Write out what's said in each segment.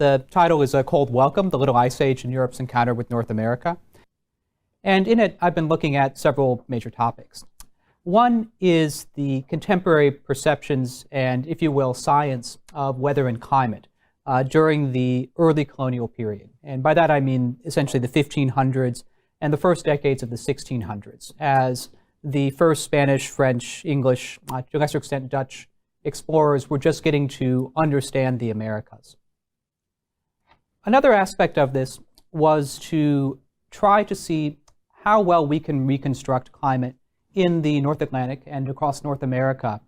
The title is A Cold Welcome, The Little Ice Age and Europe's Encounter with North America. And in it, I've been looking at several major topics. One is the contemporary perceptions and, if you will, science of weather and climate during the early colonial period. And by that I mean essentially the 1500s and the first decades of the 1600s, as the first Spanish, French, English, to a lesser extent Dutch explorers were just getting to understand the Americas. Another aspect of this was to try to see how well we can reconstruct climate in the North Atlantic and across North America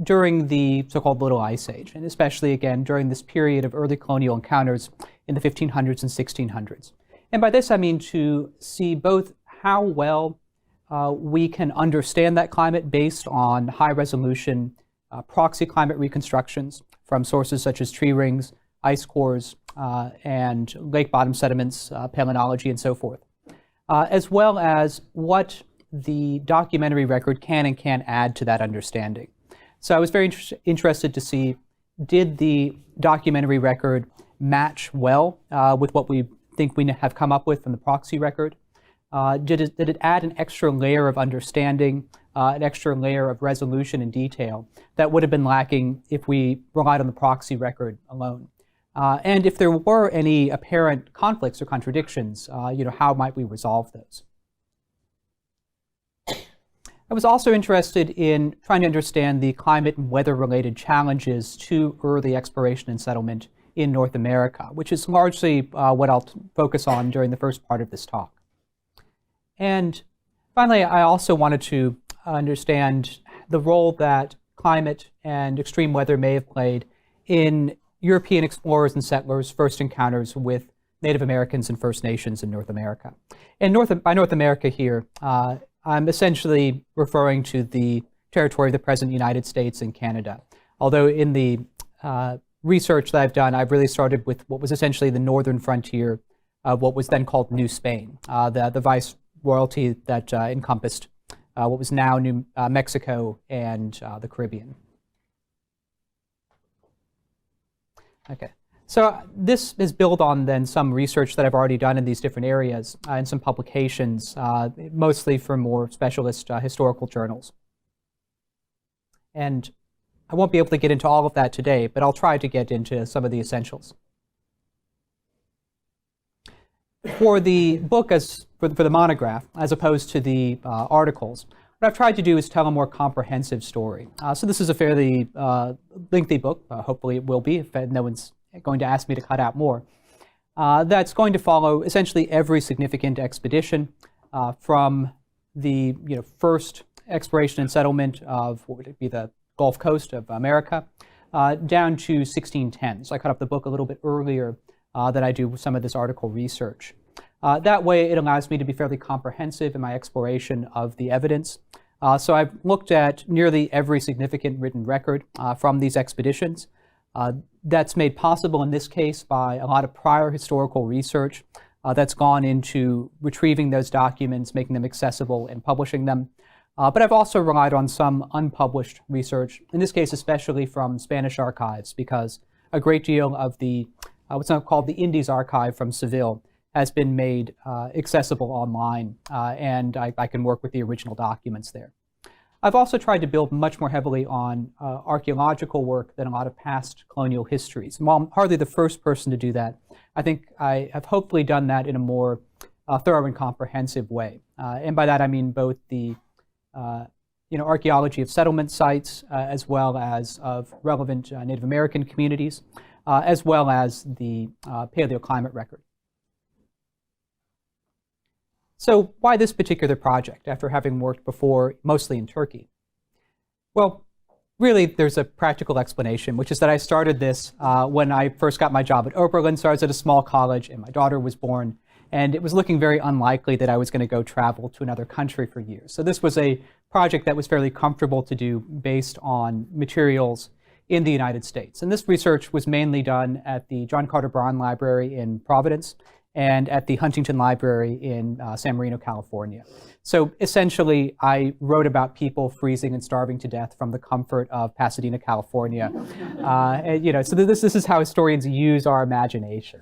during the so-called Little Ice Age, and especially again during this period of early colonial encounters in the 1500s and 1600s. And by this I mean to see both how well we can understand that climate based on high-resolution proxy climate reconstructions from sources such as tree rings, ice cores, and lake bottom sediments, palynology, and so forth, as well as what the documentary record can and can't add to that understanding. So I was very interested to see, did the documentary record match well with what we think we have come up with from the proxy record? Did it add an extra layer of understanding, an extra layer of resolution and detail that would have been lacking if we relied on the proxy record alone? And if there were any apparent conflicts or contradictions, how might we resolve those? I was also interested in trying to understand the climate and weather-related challenges to early exploration and settlement in North America, which is largely what I'll focus on during the first part of this talk. And finally, I also wanted to understand the role that climate and extreme weather may have played in European explorers and settlers' first encounters with Native Americans and First Nations in North America. And by North America here, I'm essentially referring to the territory of the present United States and Canada. Although in the research that I've done, I've really started with what was essentially the northern frontier of what was then called New Spain, the viceroyalty that encompassed what was now New Mexico and the Caribbean. Okay, so this is built on then some research that I've already done in these different areas and some publications, mostly for more specialist historical journals. And I won't be able to get into all of that today, but I'll try to get into some of the essentials. For the book, for the monograph, as opposed to the articles, what I've tried to do is tell a more comprehensive story. So this is a fairly lengthy book, hopefully it will be, if no one's going to ask me to cut out more, that's going to follow essentially every significant expedition from the first exploration and settlement of what would be the Gulf Coast of America down to 1610. So I cut up the book a little bit earlier than I do some of this article research. That way it allows me to be fairly comprehensive in my exploration of the evidence. So I've looked at nearly every significant written record from these expeditions. That's made possible in this case by a lot of prior historical research that's gone into retrieving those documents, making them accessible, and publishing them. But I've also relied on some unpublished research, in this case especially from Spanish archives, because a great deal of the what's now called the Indies Archive from Seville has been made accessible online, and I can work with the original documents there. I've also tried to build much more heavily on archaeological work than a lot of past colonial histories. And while I'm hardly the first person to do that, I think I have hopefully done that in a more thorough and comprehensive way. And by that I mean both the archaeology of settlement sites as well as of relevant Native American communities, as well as the paleoclimate record. So why this particular project after having worked before mostly in Turkey? Well, really there's a practical explanation, which is that I started this when I first got my job at Oberlin. So I was at a small college and my daughter was born, and it was looking very unlikely that I was going to go travel to another country for years. So this was a project that was fairly comfortable to do based on materials in the United States. And this research was mainly done at the John Carter Braun Library in Providence, and at the Huntington Library in San Marino, California. So essentially, I wrote about people freezing and starving to death from the comfort of Pasadena, California. So this is how historians use our imagination.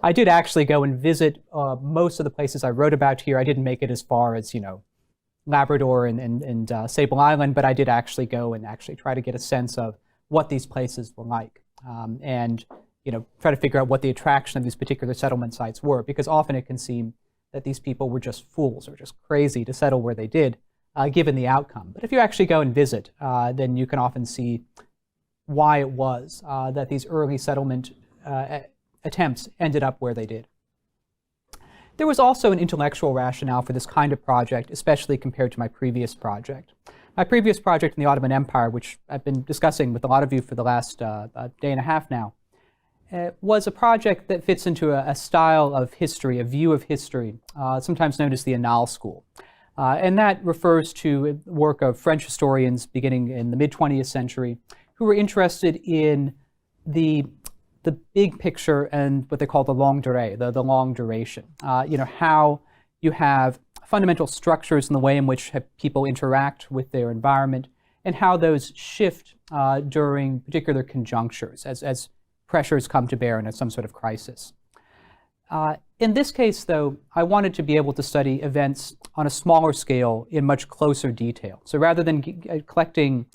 I did actually go and visit most of the places I wrote about here. I didn't make it as far as, Labrador and Sable Island, but I did actually go and actually try to get a sense of what these places were like, and try to figure out what the attraction of these particular settlement sites were, because often it can seem that these people were just fools or just crazy to settle where they did, given the outcome. But if you actually go and visit, then you can often see why it was that these early settlement attempts ended up where they did. There was also an intellectual rationale for this kind of project, especially compared to my previous project. My previous project in the Ottoman Empire, which I've been discussing with a lot of you for the last day and a half now, was a project that fits into a style of history, a view of history, sometimes known as the Annales School. And that refers to work of French historians beginning in the mid-20th century who were interested in the big picture and what they call the longue durée, the long duration. How you have fundamental structures in the way in which people interact with their environment, and how those shift during particular conjunctures as pressures come to bear in some sort of crisis. In this case, though, I wanted to be able to study events on a smaller scale in much closer detail. So rather than collecting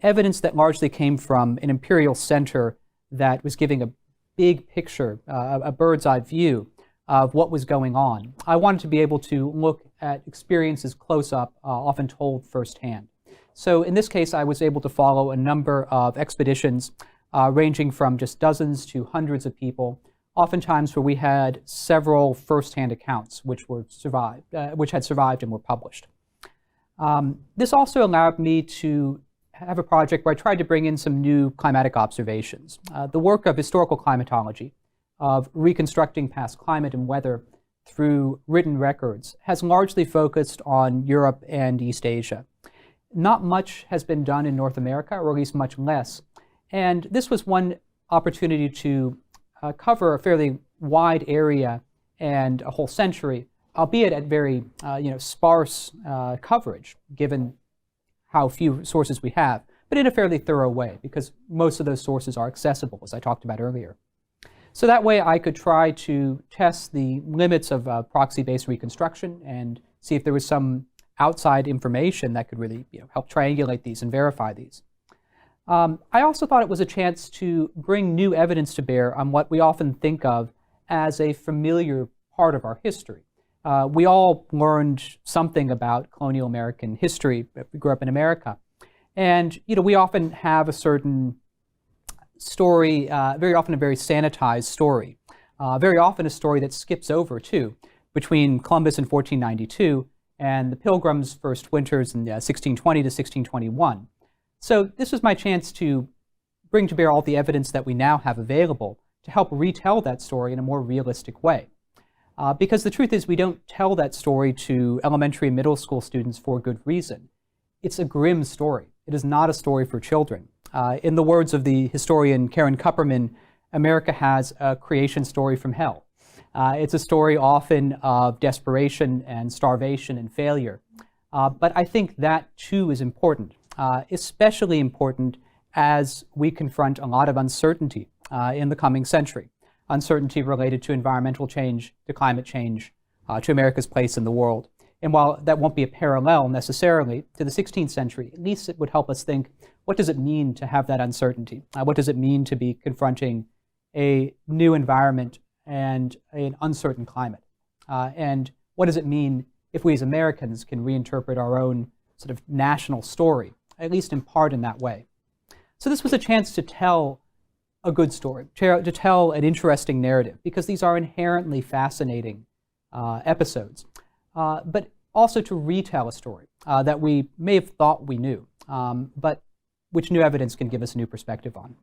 evidence that largely came from an imperial center that was giving a big picture, a bird's eye view of what was going on, I wanted to be able to look at experiences close up, often told firsthand. So in this case, I was able to follow a number of expeditions ranging from just dozens to hundreds of people, oftentimes where we had several firsthand accounts which had survived and were published. This also allowed me to have a project where I tried to bring in some new climatic observations. The work of historical climatology, of reconstructing past climate and weather through written records, has largely focused on Europe and East Asia. Not much has been done in North America, or at least much less. And this was one opportunity to cover a fairly wide area and a whole century, albeit at very sparse coverage, given how few sources we have, but in a fairly thorough way, because most of those sources are accessible, as I talked about earlier. So that way I could try to test the limits of proxy-based reconstruction and see if there was some outside information that could really help triangulate these and verify these. I also thought it was a chance to bring new evidence to bear on what we often think of as a familiar part of our history. We all learned something about colonial American history if we grew up in America. And we often have a certain story, very often a very sanitized story, very often a story that skips over too, between Columbus in 1492 and the Pilgrims' first winters in 1620 to 1621. So this was my chance to bring to bear all the evidence that we now have available to help retell that story in a more realistic way. Because the truth is, we don't tell that story to elementary and middle school students for good reason. It's a grim story. It is not a story for children. In the words of the historian Karen Kupperman, America has a creation story from hell. It's a story often of desperation and starvation and failure. But I think that too is important, especially important as we confront a lot of uncertainty in the coming century. Uncertainty related to environmental change, to climate change, to America's place in the world. And while that won't be a parallel necessarily to the 16th century, at least it would help us think, what does it mean to have that uncertainty? What does it mean to be confronting a new environment and an uncertain climate? And what does it mean if we as Americans can reinterpret our own sort of national story, at least in part in that way? So this was a chance to tell a good story, to tell an interesting narrative, because these are inherently fascinating episodes, but also to retell a story that we may have thought we knew, but which new evidence can give us a new perspective on.